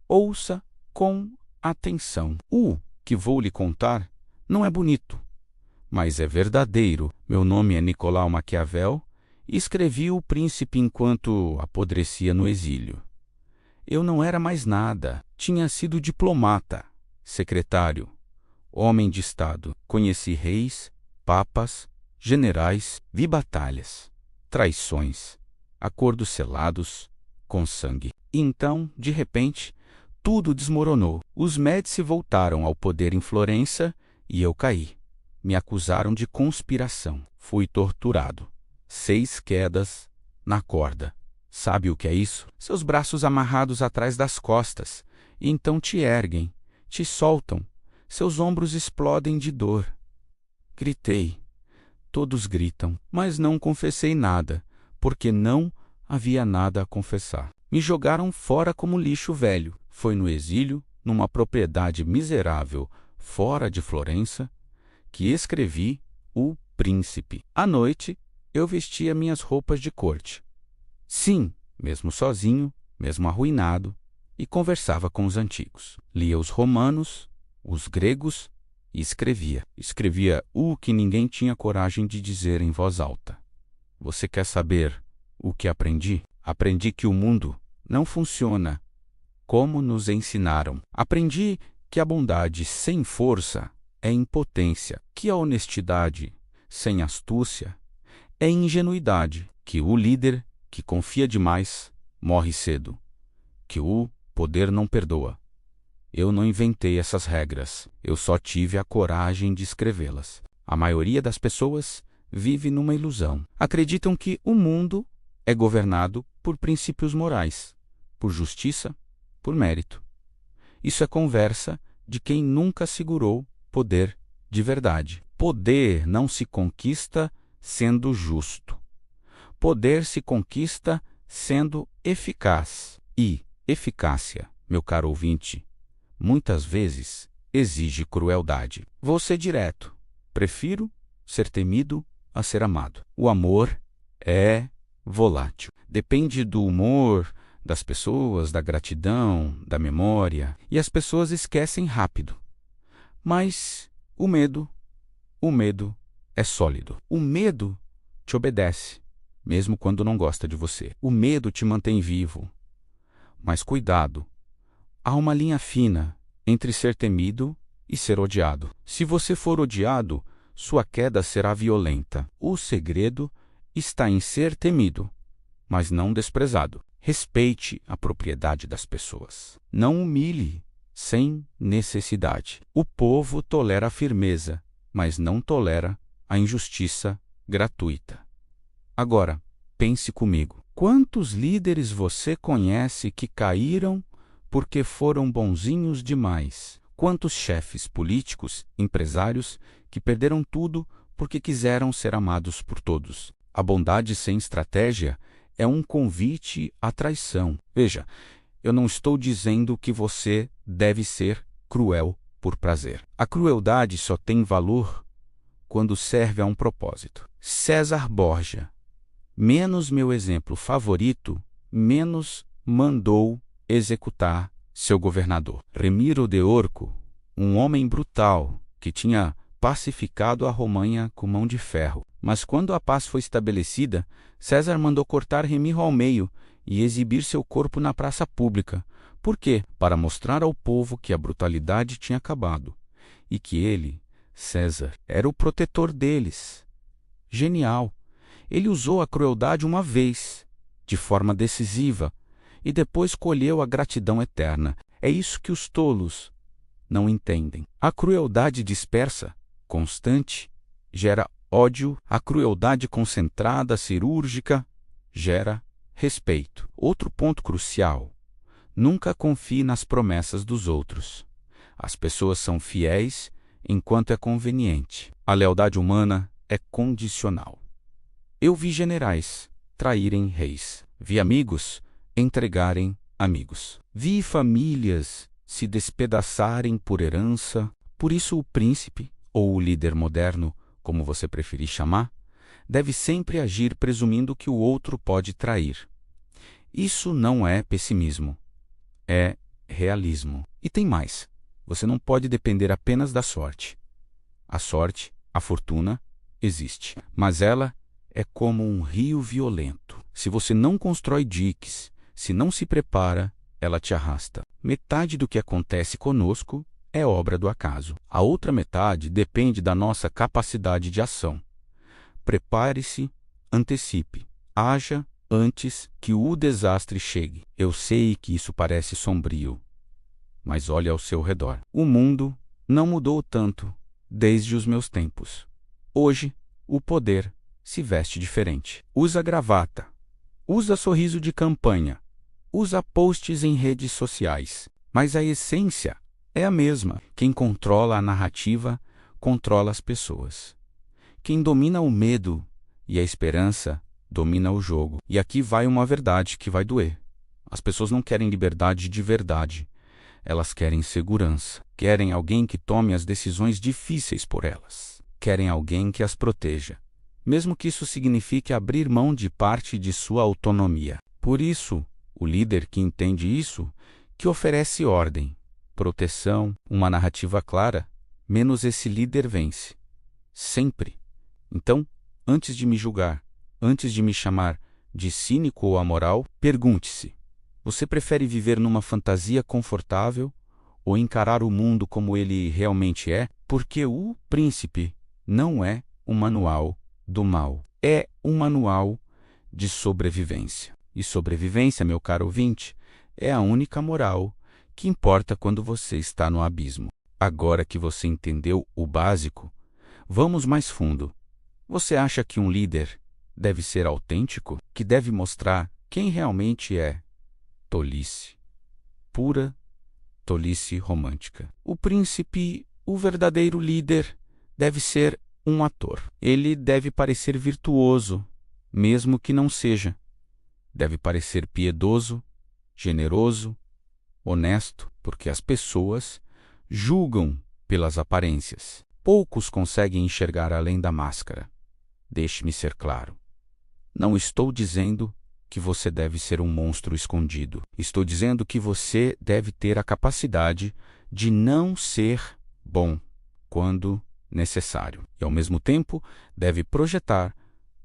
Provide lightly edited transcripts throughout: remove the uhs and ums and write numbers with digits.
Ouça com atenção. O que vou lhe contar não é bonito, mas é verdadeiro. Meu nome é Nicolau Maquiavel e escrevi O Príncipe enquanto apodrecia no exílio. Eu não era mais nada. Tinha sido diplomata, secretário, homem de Estado. Conheci reis, papas, generais, vi batalhas, traições, acordos selados com sangue. E então, de repente, tudo desmoronou. Os Médici voltaram ao poder em Florença e eu caí. Me acusaram de conspiração. Fui torturado. 6 quedas na corda. Sabe o que é isso? Seus braços amarrados atrás das costas, e então te erguem, te soltam, seus ombros explodem de dor. Gritei. Todos gritam, mas não confessei nada, porque não havia nada a confessar. Me jogaram fora como lixo velho. Foi no exílio, numa propriedade miserável fora de Florença, que escrevi O Príncipe. À noite, eu vestia minhas roupas de corte. Sim, mesmo sozinho, mesmo arruinado, e conversava com os antigos. Lia os romanos, os gregos e escrevia. Escrevia o que ninguém tinha coragem de dizer em voz alta. Você quer saber o que aprendi? Aprendi que o mundo não funciona como nos ensinaram. Aprendi que a bondade sem força é impotência, que a honestidade sem astúcia é ingenuidade, que o líder que confia demais morre cedo, que o poder não perdoa. Eu não inventei essas regras, eu só tive a coragem de escrevê-las. A maioria das pessoas vive numa ilusão. Acreditam que o mundo é governado por princípios morais, por justiça, por mérito. Isso é conversa de quem nunca segurou poder de verdade. Poder não se conquista sendo justo. Poder se conquista sendo eficaz. E eficácia, meu caro ouvinte, muitas vezes exige crueldade. Vou ser direto. Prefiro ser temido a ser amado. O amor é volátil. Depende do humor das pessoas, da gratidão, da memória. E as pessoas esquecem rápido. Mas o medo é sólido. O medo te obedece, mesmo quando não gosta de você. O medo te mantém vivo. Mas cuidado, há uma linha fina entre ser temido e ser odiado. Se você for odiado, sua queda será violenta. O segredo está em ser temido, mas não desprezado. Respeite a propriedade das pessoas. Não humilhe sem necessidade. O povo tolera a firmeza, mas não tolera a injustiça gratuita. Agora, pense comigo. Quantos líderes você conhece que caíram porque foram bonzinhos demais? Quantos chefes políticos, empresários, que perderam tudo porque quiseram ser amados por todos? A bondade sem estratégia é um convite à traição. Veja, eu não estou dizendo que você deve ser cruel por prazer. A crueldade só tem valor quando serve a um propósito. César Borgia, menos meu exemplo favorito, menos mandou executar seu governador. Remiro de Orco, um homem brutal que tinha pacificado a Romanha com mão de ferro. Mas quando a paz foi estabelecida, César mandou cortar Remiro ao meio e exibir seu corpo na praça pública. Por quê? Para mostrar ao povo que a brutalidade tinha acabado e que ele, César, era o protetor deles. Genial! Ele usou a crueldade uma vez, de forma decisiva, e depois colheu a gratidão eterna. É isso que os tolos não entendem. A crueldade dispersa, constante, gera ódio. A crueldade concentrada, cirúrgica, gera respeito. Outro ponto crucial: nunca confie nas promessas dos outros. As pessoas são fiéis enquanto é conveniente. A lealdade humana é condicional. Eu vi generais traírem reis. Vi amigos entregarem amigos. Vi famílias se despedaçarem por herança. Por isso o príncipe, ou o líder moderno, como você preferir chamar, deve sempre agir presumindo que o outro pode trair. Isso não é pessimismo. É realismo. E tem mais. Você não pode depender apenas da sorte. A sorte, a fortuna, existe. Mas ela é como um rio violento. Se você não constrói diques, se não se prepara, ela te arrasta. Metade do que acontece conosco é obra do acaso. A outra metade depende da nossa capacidade de ação. Prepare-se, antecipe, haja antes que o desastre chegue. Eu sei que isso parece sombrio, mas olhe ao seu redor. O mundo não mudou tanto desde os meus tempos. Hoje, o poder se veste diferente. Usa gravata, usa sorriso de campanha, usa posts em redes sociais, mas a essência é a mesma. Quem controla a narrativa, controla as pessoas. Quem domina o medo e a esperança, domina o jogo. E aqui vai uma verdade que vai doer. As pessoas não querem liberdade de verdade. Elas querem segurança. Querem alguém que tome as decisões difíceis por elas. Querem alguém que as proteja, mesmo que isso signifique abrir mão de parte de sua autonomia. Por isso, o líder que entende isso, que oferece ordem, proteção, uma narrativa clara, menos esse líder vence. Sempre. Então, antes de me julgar, antes de me chamar de cínico ou amoral, pergunte-se: você prefere viver numa fantasia confortável ou encarar o mundo como ele realmente é? Porque o príncipe não é um manual do mal, é um manual de sobrevivência. E sobrevivência, meu caro ouvinte, é a única moral que importa quando você está no abismo. Agora que você entendeu o básico, vamos mais fundo. Você acha que um líder deve ser autêntico? Que deve mostrar quem realmente é? Tolice. Pura tolice romântica. O príncipe, o verdadeiro líder, deve ser um ator. Ele deve parecer virtuoso, mesmo que não seja. Deve parecer piedoso, generoso, honesto, porque as pessoas julgam pelas aparências. Poucos conseguem enxergar além da máscara. Deixe-me ser claro. Não estou dizendo que você deve ser um monstro escondido. Estou dizendo que você deve ter a capacidade de não ser bom quando necessário. E, ao mesmo tempo, deve projetar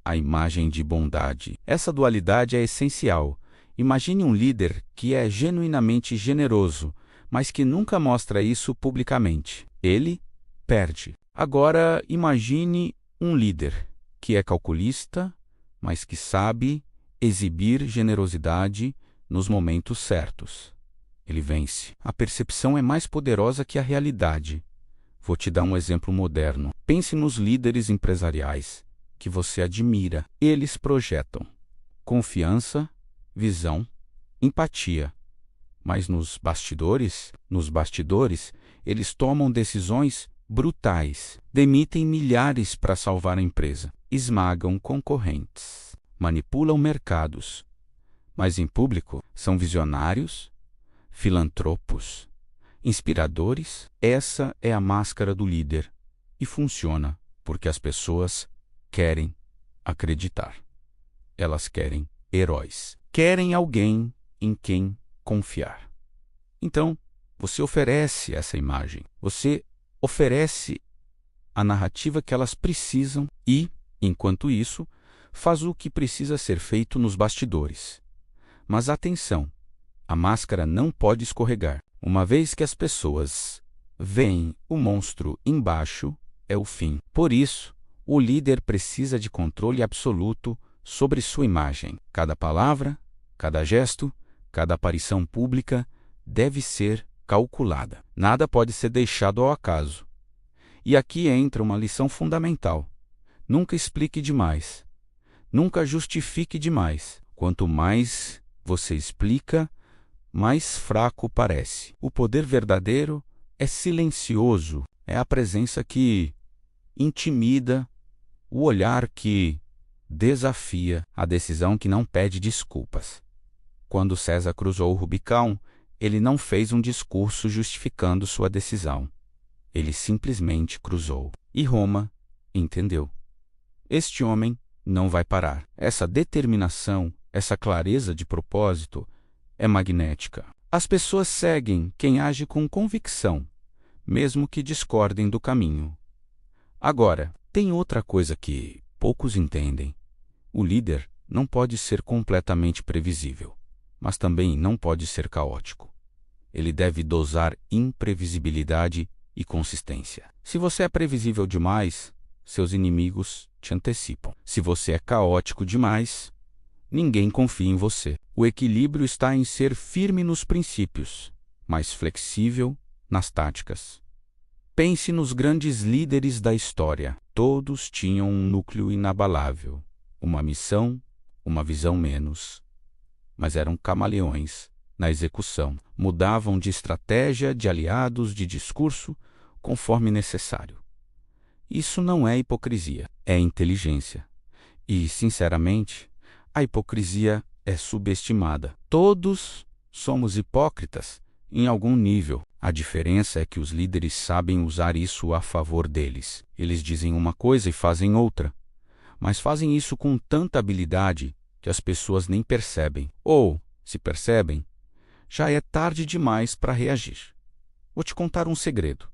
a imagem de bondade. Essa dualidade é essencial. Imagine um líder que é genuinamente generoso, mas que nunca mostra isso publicamente. Ele perde. Agora, imagine um líder que é calculista, mas que sabe exibir generosidade nos momentos certos. Ele vence. A percepção é mais poderosa que a realidade. Vou te dar um exemplo moderno. Pense nos líderes empresariais que você admira. Eles projetam confiança, visão, empatia. Mas nos bastidores, eles tomam decisões brutais, demitem milhares para salvar a empresa, esmagam concorrentes, manipulam mercados, mas em público são visionários, filantropos, inspiradores. Essa é a máscara do líder e funciona porque as pessoas querem acreditar. Elas querem heróis, querem alguém em quem confiar. Então, você oferece essa imagem, você oferece a narrativa que elas precisam e, enquanto isso, faz o que precisa ser feito nos bastidores. Mas atenção, a máscara não pode escorregar. Uma vez que as pessoas veem o monstro embaixo, é o fim. Por isso, o líder precisa de controle absoluto sobre sua imagem. Cada palavra, cada gesto, cada aparição pública deve ser calculada. Nada pode ser deixado ao acaso. E aqui entra uma lição fundamental. Nunca explique demais. Nunca justifique demais. Quanto mais você explica, mais fraco parece. O poder verdadeiro é silencioso. É a presença que intimida, o olhar que desafia, a decisão que não pede desculpas. Quando César cruzou o Rubicão, ele não fez um discurso justificando sua decisão. Ele simplesmente cruzou. E Roma entendeu. Este homem não vai parar. Essa determinação, essa clareza de propósito é magnética. As pessoas seguem quem age com convicção, mesmo que discordem do caminho. Agora, tem outra coisa que poucos entendem. O líder não pode ser completamente previsível, mas também não pode ser caótico. Ele deve dosar imprevisibilidade e consistência. Se você é previsível demais, seus inimigos te antecipam. Se você é caótico demais, ninguém confia em você. O equilíbrio está em ser firme nos princípios, mas flexível nas táticas. Pense nos grandes líderes da história. Todos tinham um núcleo inabalável, uma missão, uma visão menos. Mas eram camaleões na execução. Mudavam de estratégia, de aliados, de discurso, conforme necessário. Isso não é hipocrisia, é inteligência. E, sinceramente, a hipocrisia é subestimada. Todos somos hipócritas em algum nível. A diferença é que os líderes sabem usar isso a favor deles. Eles dizem uma coisa e fazem outra, mas fazem isso com tanta habilidade que as pessoas nem percebem. Ou, se percebem, já é tarde demais para reagir. Vou te contar um segredo.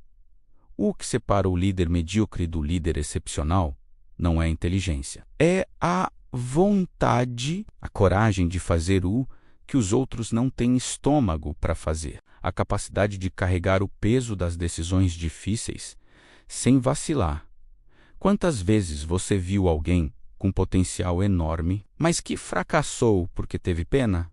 O que separa o líder medíocre do líder excepcional não é a inteligência. É a vontade, a coragem de fazer o que os outros não têm estômago para fazer. A capacidade de carregar o peso das decisões difíceis sem vacilar. Quantas vezes você viu alguém com potencial enorme, mas que fracassou porque teve pena?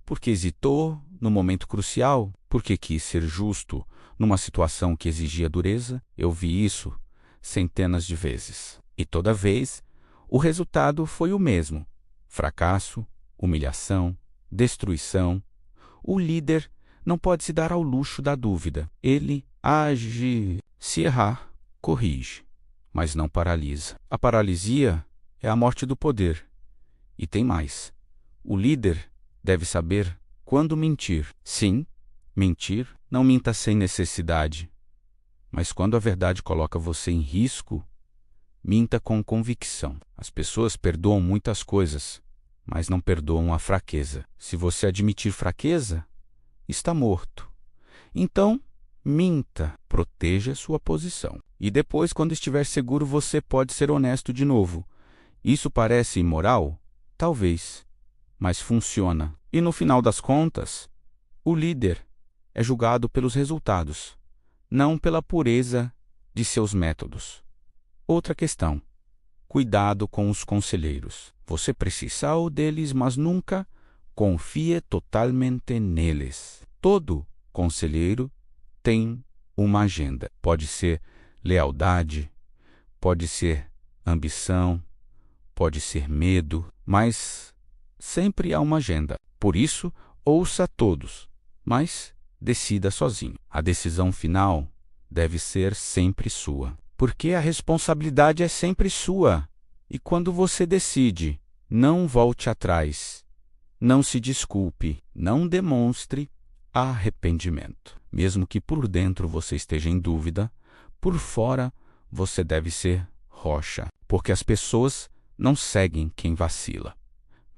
Porque hesitou no momento crucial? Porque quis ser justo numa situação que exigia dureza? Eu vi isso centenas de vezes. E toda vez, o resultado foi o mesmo: fracasso, humilhação, destruição. O líder não pode se dar ao luxo da dúvida. Ele age. Se errar, corrige, mas não paralisa. A paralisia é a morte do poder. E tem mais. O líder deve saber quando mentir. Sim, mentir. Não minta sem necessidade. Mas quando a verdade coloca você em risco, minta com convicção. As pessoas perdoam muitas coisas, mas não perdoam a fraqueza. Se você admitir fraqueza, está morto. Então, minta, proteja sua posição. E depois, quando estiver seguro, você pode ser honesto de novo. Isso parece imoral? Talvez, mas funciona. E no final das contas, o líder é julgado pelos resultados, não pela pureza de seus métodos. Outra questão: cuidado com os conselheiros. Você precisa deles, mas nunca confie totalmente neles. Todo conselheiro tem uma agenda. Pode ser lealdade, pode ser ambição, pode ser medo, mas sempre há uma agenda. Por isso, ouça todos, mas decida sozinho. A decisão final deve ser sempre sua, porque a responsabilidade é sempre sua. E quando você decide, não volte atrás. Não se desculpe, não demonstre arrependimento. Mesmo que por dentro você esteja em dúvida, por fora você deve ser rocha, porque as pessoas não seguem quem vacila.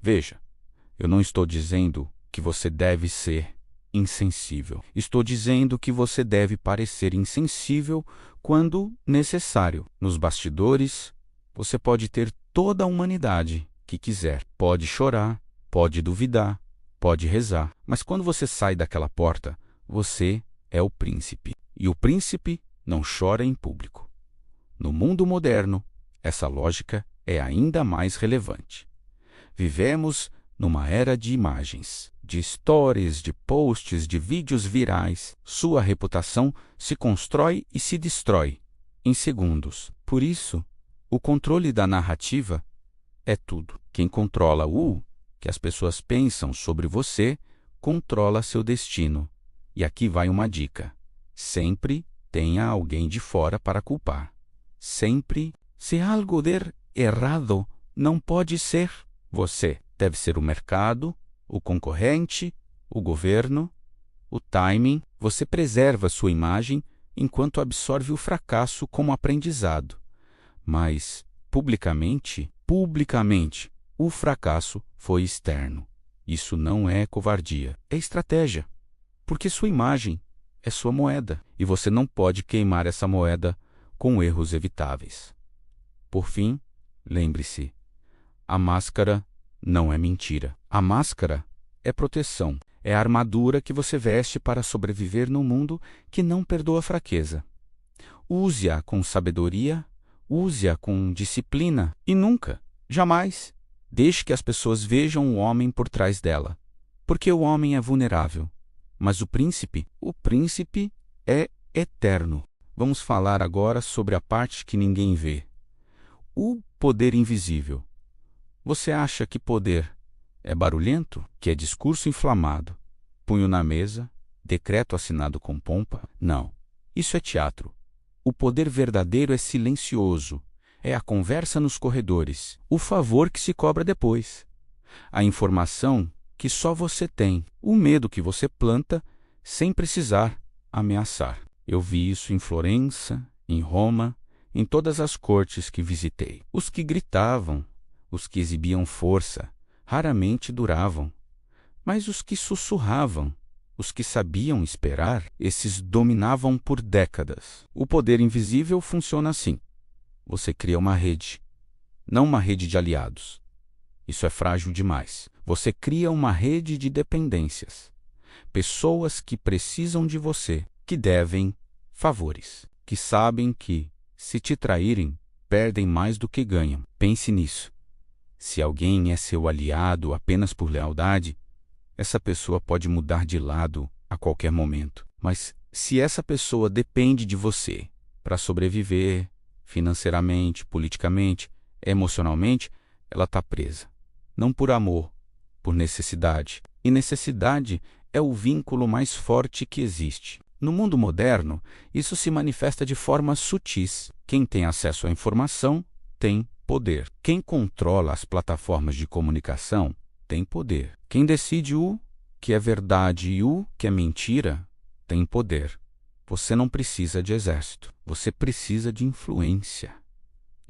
Veja, eu não estou dizendo que você deve ser insensível. Estou dizendo que você deve parecer insensível quando necessário. Nos bastidores, você pode ter toda a humanidade que quiser. Pode chorar, pode duvidar, pode rezar. Mas quando você sai daquela porta, você é o príncipe. E o príncipe não chora em público. No mundo moderno, essa lógica é ainda mais relevante. Vivemos numa era de imagens, de stories, de posts, de vídeos virais. Sua reputação se constrói e se destrói em segundos. Por isso, o controle da narrativa é tudo. Quem controla o que as pessoas pensam sobre você, controla seu destino. E aqui vai uma dica: sempre tenha alguém de fora para culpar. Sempre. Se algo der errado, não pode ser você. Deve ser o mercado, o concorrente, o governo, o timing. Você preserva sua imagem enquanto absorve o fracasso como aprendizado. Mas, publicamente, o fracasso foi externo. Isso não é covardia, é estratégia. porque sua imagem é sua moeda, e você não pode queimar essa moeda com erros evitáveis. Por fim, lembre-se, a máscara não é mentira. A máscara é proteção, é a armadura que você veste para sobreviver num mundo que não perdoa fraqueza. Use-a com sabedoria, use-a com disciplina e nunca, jamais, deixe que as pessoas vejam o homem por trás dela, porque o homem é vulnerável, mas o príncipe é eterno. Vamos falar agora sobre a parte que ninguém vê. O poder invisível. Você acha que poder é barulhento? Que é discurso inflamado, punho na mesa, decreto assinado com pompa? Não, isso é teatro. O poder verdadeiro é silencioso, é a conversa nos corredores, o favor que se cobra depois, a informação que só você tem, o medo que você planta sem precisar ameaçar. Eu vi isso em Florença, em Roma, em todas as cortes que visitei. Os que gritavam, os que exibiam força, raramente duravam, mas os que sussurravam, os que sabiam esperar, esses dominavam por décadas. O poder invisível funciona assim. Você cria uma rede, não uma rede de aliados. Isso é frágil demais. Você cria uma rede de dependências. Pessoas que precisam de você, que devem favores, que sabem que, se te traírem, perdem mais do que ganham. Pense nisso. Se alguém é seu aliado apenas por lealdade, essa pessoa pode mudar de lado a qualquer momento. Mas se essa pessoa depende de você para sobreviver financeiramente, politicamente, emocionalmente, ela está presa. Não por amor, por necessidade. E necessidade é o vínculo mais forte que existe. No mundo moderno, isso se manifesta de formas sutis. Quem tem acesso à informação tem poder. Quem controla as plataformas de comunicação tem poder. Quem decide o que é verdade e o que é mentira tem poder. Você não precisa de exército. Você precisa de influência.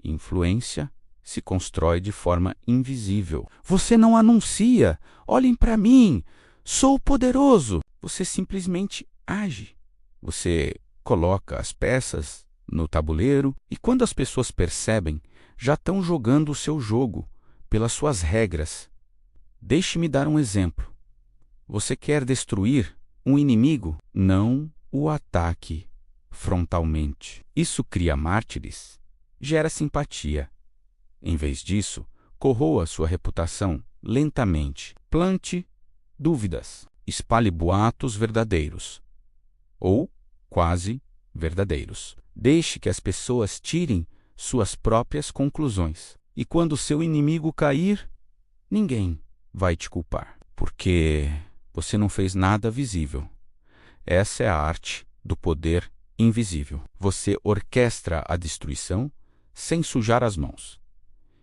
Influência se constrói de forma invisível. Você não anuncia, olhem para mim, sou poderoso. Você simplesmente age. Você coloca as peças no tabuleiro e quando as pessoas percebem, já estão jogando o seu jogo pelas suas regras. Deixe-me dar um exemplo. Você quer destruir um inimigo? Não o ataque frontalmente. Isso cria mártires, gera simpatia. Em vez disso, corroa sua reputação lentamente. Plante dúvidas. Espalhe boatos verdadeiros ou quase verdadeiros. Deixe que as pessoas tirem suas próprias conclusões. E quando seu inimigo cair, ninguém vai te culpar, porque você não fez nada visível. Essa é a arte do poder invisível. Você orquestra a destruição sem sujar as mãos.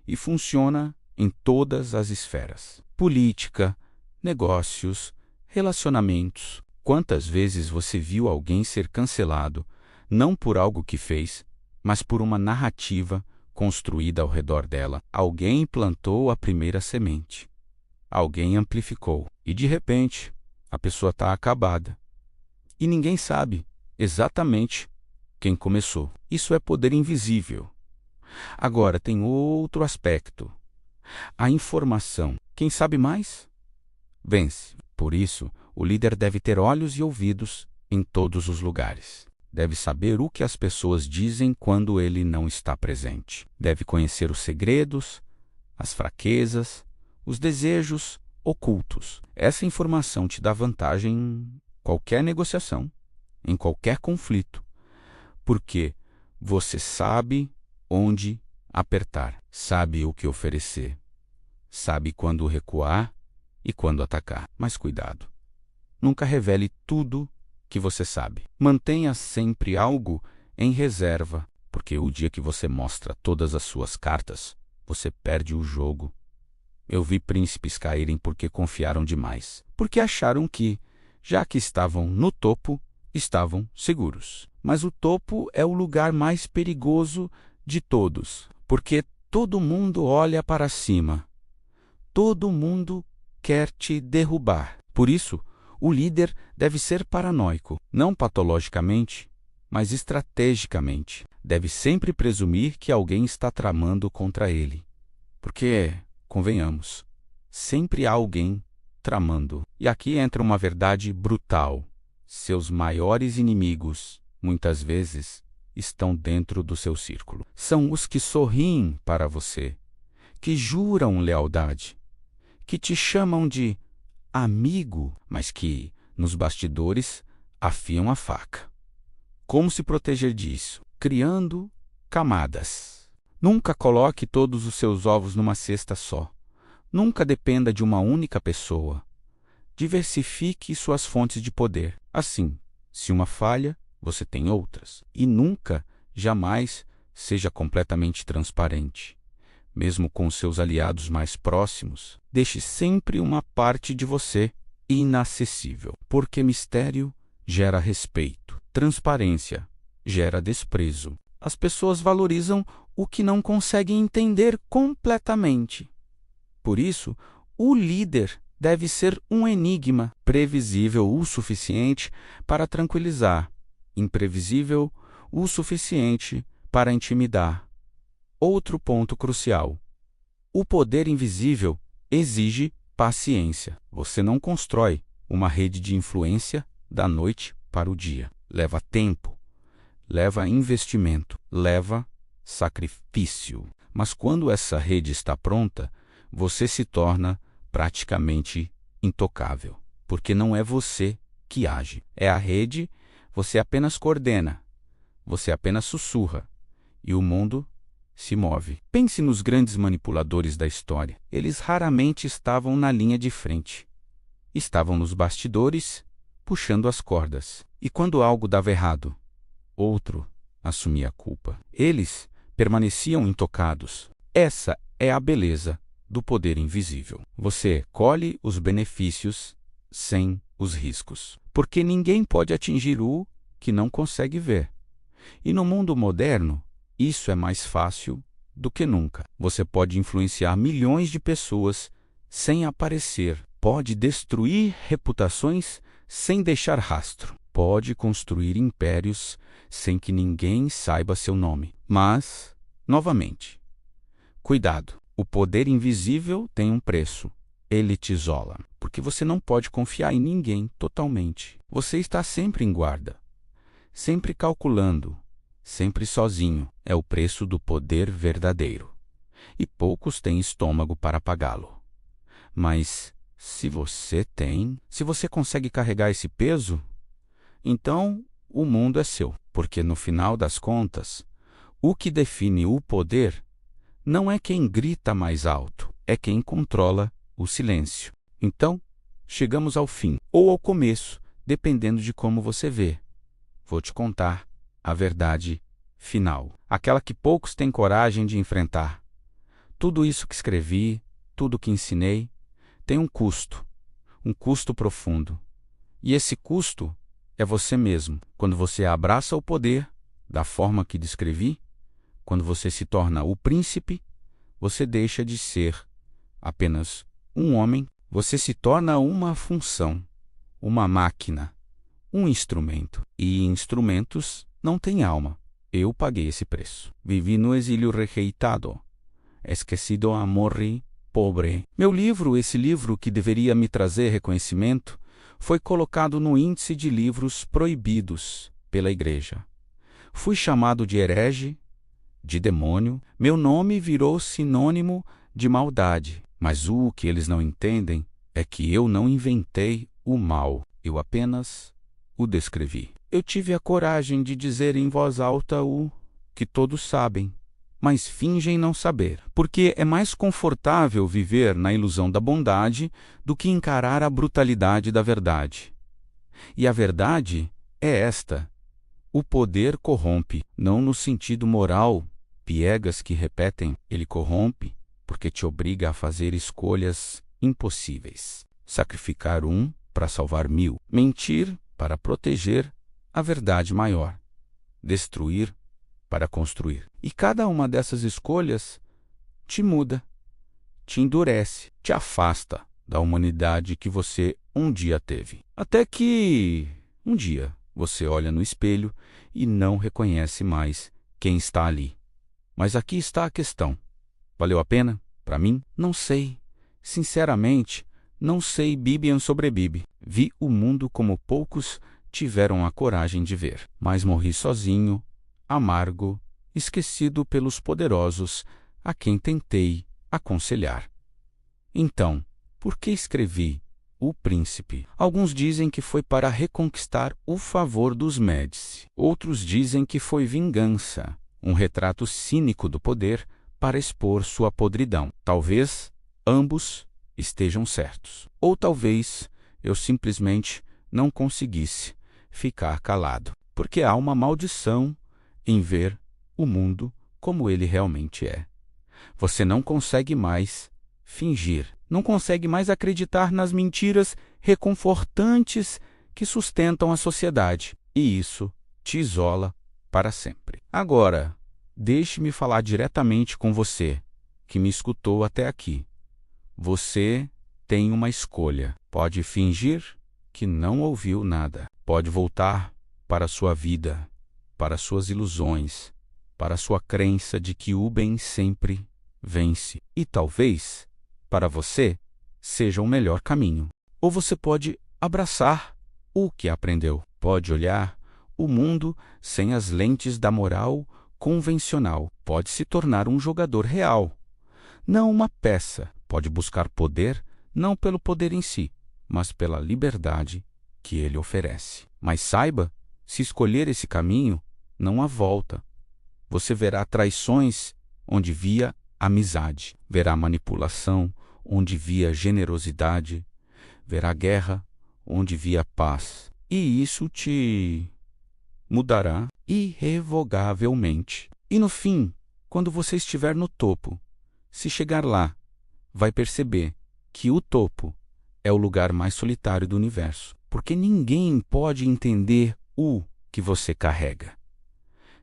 E funciona em todas as esferas. Política, negócios, relacionamentos. Quantas vezes você viu alguém ser cancelado, não por algo que fez, mas por uma narrativa construída ao redor dela? Alguém plantou a primeira semente. Alguém amplificou. E, de repente, a pessoa está acabada. E ninguém sabe exatamente quem começou. Isso é poder invisível. Agora, tem outro aspecto. A informação. Quem sabe mais, vence. Por isso, o líder deve ter olhos e ouvidos em todos os lugares. Deve saber o que as pessoas dizem quando ele não está presente. Deve conhecer os segredos, as fraquezas, os desejos ocultos. Essa informação te dá vantagem em qualquer negociação, em qualquer conflito, porque você sabe onde apertar, sabe o que oferecer, sabe quando recuar e quando atacar. Mas cuidado, nunca revele tudo que você sabe. Mantenha sempre algo em reserva, porque o dia que você mostra todas as suas cartas, você perde o jogo. Eu vi príncipes caírem porque confiaram demais, porque acharam que, já que estavam no topo, estavam seguros. Mas o topo é o lugar mais perigoso de todos, porque todo mundo olha para cima. Todo mundo quer te derrubar. Por isso, O líder deve ser paranoico, não patologicamente, mas estrategicamente. Deve sempre presumir que alguém está tramando contra ele. Porque, convenhamos, sempre há alguém tramando. E aqui entra uma verdade brutal. Seus maiores inimigos, muitas vezes, estão dentro do seu círculo. São os que sorriem para você, que juram lealdade, que te chamam de amigo, mas que, nos bastidores, afiam a faca. Como se proteger disso? Criando camadas. Nunca coloque todos os seus ovos numa cesta só. Nunca dependa de uma única pessoa. Diversifique suas fontes de poder. Assim, se uma falha, você tem outras. E nunca, jamais, seja completamente transparente. Mesmo com seus aliados mais próximos, deixe sempre uma parte de você inacessível. Porque mistério gera respeito. Transparência gera desprezo. As pessoas valorizam o que não conseguem entender completamente. Por isso, o líder deve ser um enigma, previsível o suficiente para tranquilizar, imprevisível o suficiente para intimidar. Outro ponto crucial. O poder invisível exige paciência. Você não constrói uma rede de influência da noite para o dia. Leva tempo, leva investimento, leva sacrifício. Mas quando essa rede está pronta, você se torna praticamente intocável, porque não é você que age. É a rede, você apenas coordena, você apenas sussurra, e o mundo se move. Pense nos grandes manipuladores da história. Eles raramente estavam na linha de frente. Estavam nos bastidores, puxando as cordas. E quando algo dava errado, outro assumia a culpa. Eles permaneciam intocados. Essa é a beleza do poder invisível. Você colhe os benefícios sem os riscos. Porque ninguém pode atingir o que não consegue ver. E no mundo moderno, isso é mais fácil do que nunca. Você pode influenciar milhões de pessoas sem aparecer. Pode destruir reputações sem deixar rastro. Pode construir impérios sem que ninguém saiba seu nome. Mas, novamente, cuidado. O poder invisível tem um preço. Ele te isola. Porque você não pode confiar em ninguém totalmente. Você está sempre em guarda. Sempre calculando. Sempre sozinho. É o preço do poder verdadeiro. E poucos têm estômago para pagá-lo. Mas, se você consegue carregar esse peso, então o mundo é seu. Porque no final das contas, o que define o poder não é quem grita mais alto, é quem controla o silêncio. Então, chegamos ao fim, ou ao começo, dependendo de como você vê. Vou te contar a verdade final, aquela que poucos têm coragem de enfrentar. Tudo isso que escrevi, tudo que ensinei, tem um custo profundo. E esse custo é você mesmo. Quando você abraça o poder, da forma que descrevi, quando você se torna o príncipe, você deixa de ser apenas um homem, você se torna uma função, uma máquina, um instrumento. E instrumentos não têm alma. Eu paguei esse preço. Vivi no exílio rejeitado, esquecido a morrer pobre. Meu livro, esse livro que deveria me trazer reconhecimento, foi colocado no índice de livros proibidos pela igreja. Fui chamado de herege, de demônio. Meu nome virou sinônimo de maldade. Mas o que eles não entendem é que eu não inventei o mal. Eu apenas o descrevi. Eu tive a coragem de dizer em voz alta o que todos sabem, mas fingem não saber. Porque é mais confortável viver na ilusão da bondade do que encarar a brutalidade da verdade. E a verdade é esta. O poder corrompe, não no sentido moral, piegas que repetem, ele corrompe porque te obriga a fazer escolhas impossíveis. Sacrificar um para salvar 1000. Mentir para proteger a verdade maior. Destruir para construir. E cada uma dessas escolhas te muda, te endurece, te afasta da humanidade que você um dia teve. Até que, um dia, você olha no espelho e não reconhece mais quem está ali. Mas aqui está a questão. Valeu a pena? Para mim, não sei. Sinceramente, não sei Bibian sobre Bibi. Vi o mundo como poucos tiveram a coragem de ver. Mas morri sozinho, amargo, esquecido pelos poderosos a quem tentei aconselhar. Então, por que escrevi O Príncipe? Alguns dizem que foi para reconquistar o favor dos Médici. Outros dizem que foi vingança, um retrato cínico do poder para expor sua podridão. Talvez ambos estejam certos. Ou talvez eu simplesmente não conseguisse ficar calado, porque há uma maldição em ver o mundo como ele realmente é. Você não consegue mais fingir, não consegue mais acreditar nas mentiras reconfortantes que sustentam a sociedade, e isso te isola para sempre. Agora, deixe-me falar diretamente com você, que me escutou até aqui. Você tem uma escolha. Pode fingir que não ouviu nada. Pode voltar para sua vida, para suas ilusões, para sua crença de que o bem sempre vence. E talvez, para você, seja o melhor caminho. Ou você pode abraçar o que aprendeu. Pode olhar o mundo sem as lentes da moral convencional. Pode se tornar um jogador real, não uma peça. Pode buscar poder, não pelo poder em si, mas pela liberdade que ele oferece. Mas saiba, se escolher esse caminho, não há volta. Você verá traições onde via amizade, verá manipulação onde via generosidade, verá guerra onde via paz. E isso te mudará irrevogavelmente. E no fim, quando você estiver no topo, se chegar lá, vai perceber que o topo é o lugar mais solitário do universo, porque ninguém pode entender o que você carrega.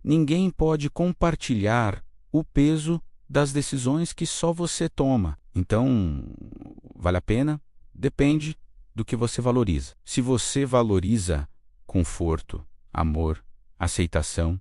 Ninguém pode compartilhar o peso das decisões que só você toma. Então, vale a pena? Depende do que você valoriza. Se você valoriza conforto, amor, aceitação,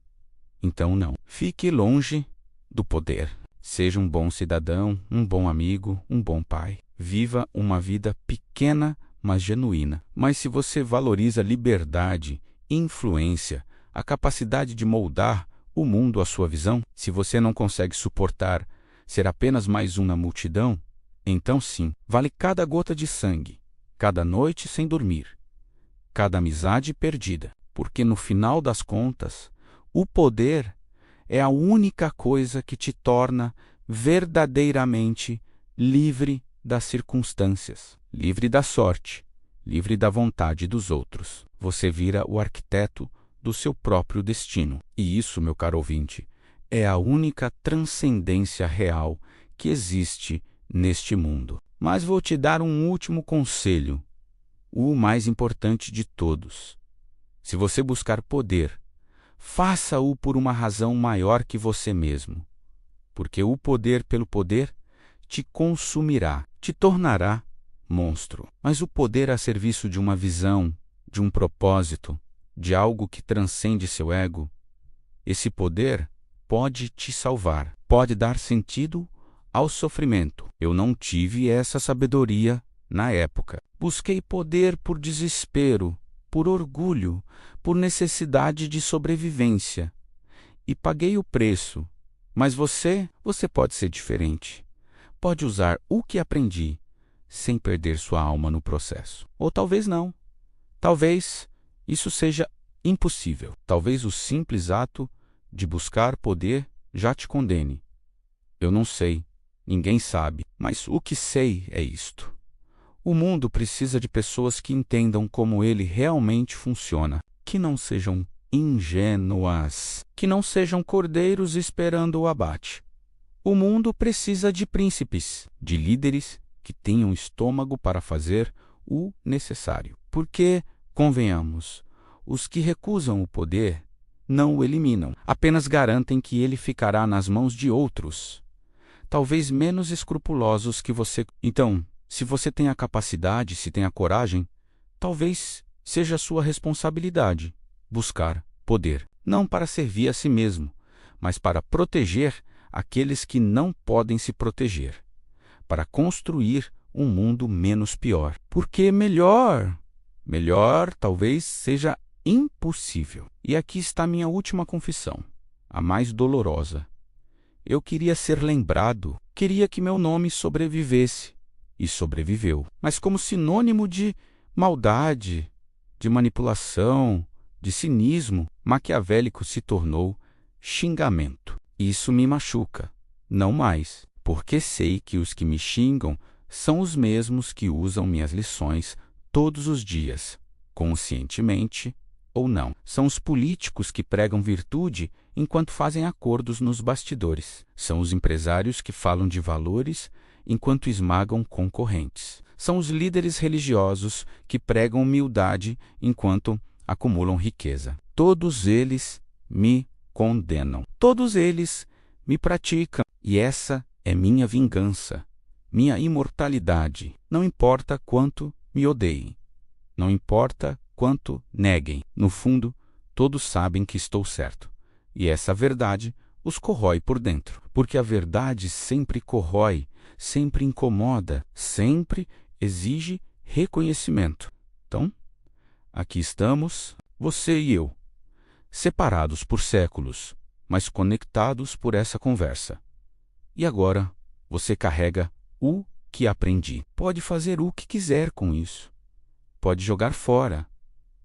então não. Fique longe do poder. Seja um bom cidadão, um bom amigo, um bom pai. Viva uma vida pequena, mas genuína. Mas se você valoriza liberdade, influência, a capacidade de moldar o mundo à sua visão, se você não consegue suportar ser apenas mais um na multidão, então sim, vale cada gota de sangue, cada noite sem dormir, cada amizade perdida. Porque no final das contas, o poder é a única coisa que te torna verdadeiramente livre das circunstâncias, livre da sorte, livre da vontade dos outros. Você vira o arquiteto do seu próprio destino. E isso, meu caro ouvinte, é a única transcendência real que existe neste mundo. Mas vou te dar um último conselho, o mais importante de todos. Se você buscar poder, faça-o por uma razão maior que você mesmo, porque o poder pelo poder te consumirá, te tornará monstro. Mas o poder a serviço de uma visão, de um propósito, de algo que transcende seu ego, esse poder pode te salvar, pode dar sentido ao sofrimento. Eu não tive essa sabedoria na época. Busquei poder por desespero, por orgulho, por necessidade de sobrevivência. E paguei o preço. Mas você pode ser diferente. Pode usar o que aprendi, sem perder sua alma no processo. Ou talvez não. Talvez isso seja impossível. Talvez o simples ato de buscar poder já te condene. Eu não sei. Ninguém sabe. Mas o que sei é isto. O mundo precisa de pessoas que entendam como ele realmente funciona, que não sejam ingênuas, que não sejam cordeiros esperando o abate. O mundo precisa de príncipes, de líderes que tenham estômago para fazer o necessário. Porque, convenhamos, os que recusam o poder não o eliminam, apenas garantem que ele ficará nas mãos de outros, talvez menos escrupulosos que você. Então, se você tem a capacidade, se tem a coragem, Talvez seja sua responsabilidade buscar poder, não para servir a si mesmo, mas para proteger aqueles que não podem se proteger, para construir um mundo menos pior. Porque melhor talvez seja impossível. E aqui está minha última confissão, a mais dolorosa. Eu queria ser lembrado, queria que meu nome sobrevivesse, e sobreviveu. Mas como sinônimo de maldade, de manipulação, de cinismo, maquiavélico se tornou xingamento. Isso me machuca, não mais, porque sei que os que me xingam são os mesmos que usam minhas lições todos os dias, conscientemente ou não. São os políticos que pregam virtude enquanto fazem acordos nos bastidores. São os empresários que falam de valores enquanto esmagam concorrentes. São os líderes religiosos que pregam humildade enquanto acumulam riqueza. Todos eles me condenam. Todos eles me praticam. E essa é minha vingança, minha imortalidade. Não importa quanto me odeiem. Não importa quanto neguem. No fundo, todos sabem que estou certo. E essa verdade os corrói por dentro. Porque a verdade sempre corrói, sempre incomoda, sempre exige reconhecimento. Então, aqui estamos, você e eu, separados por séculos, mas conectados por essa conversa. E agora, você carrega o que aprendi. Pode fazer o que quiser com isso. Pode jogar fora.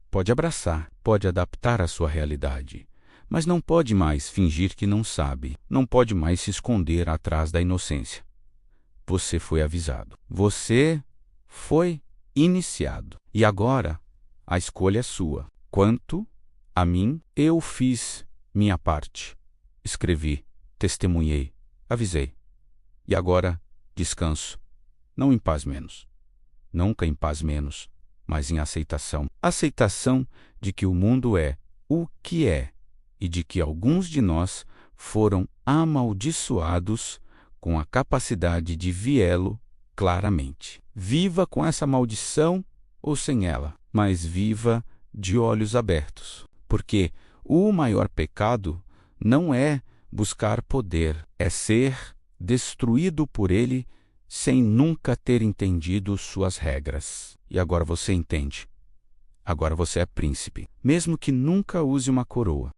Pode abraçar. Pode adaptar à sua realidade. Mas não pode mais fingir que não sabe. Não pode mais se esconder atrás da inocência. Você foi avisado. Você foi iniciado. E agora, a escolha é sua. Quanto a mim, eu fiz minha parte. Escrevi, testemunhei, avisei. E agora, descanso. Não em paz menos. Nunca em paz menos, mas em aceitação. Aceitação de que o mundo é o que é e de que alguns de nós foram amaldiçoados com a capacidade de vê-lo claramente. Viva com essa maldição ou sem ela, mas viva de olhos abertos. Porque o maior pecado não é buscar poder, é ser destruído por ele sem nunca ter entendido suas regras. E agora você entende. Agora você é príncipe, mesmo que nunca use uma coroa.